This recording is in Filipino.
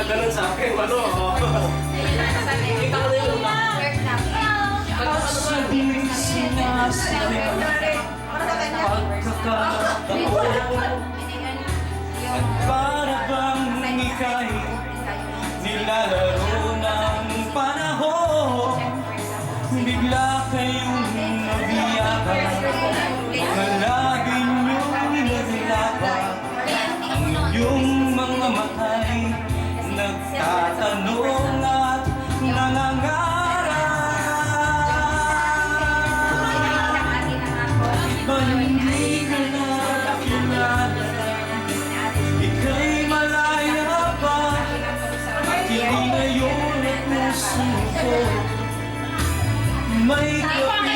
ganun sa akin, ano? Kita ko na yung Pag-sabing sinasabi pagkakataon at para bang ika'y nilalaro ng panahon. Bigla kayong nabiyakan, palagi niyong naglaban. Ang iyong mga matay nagtatanong at nangangarap. Hindi ka na kilala, ika'y malaya pa, at hindi ngayon ang puso ko may kapit.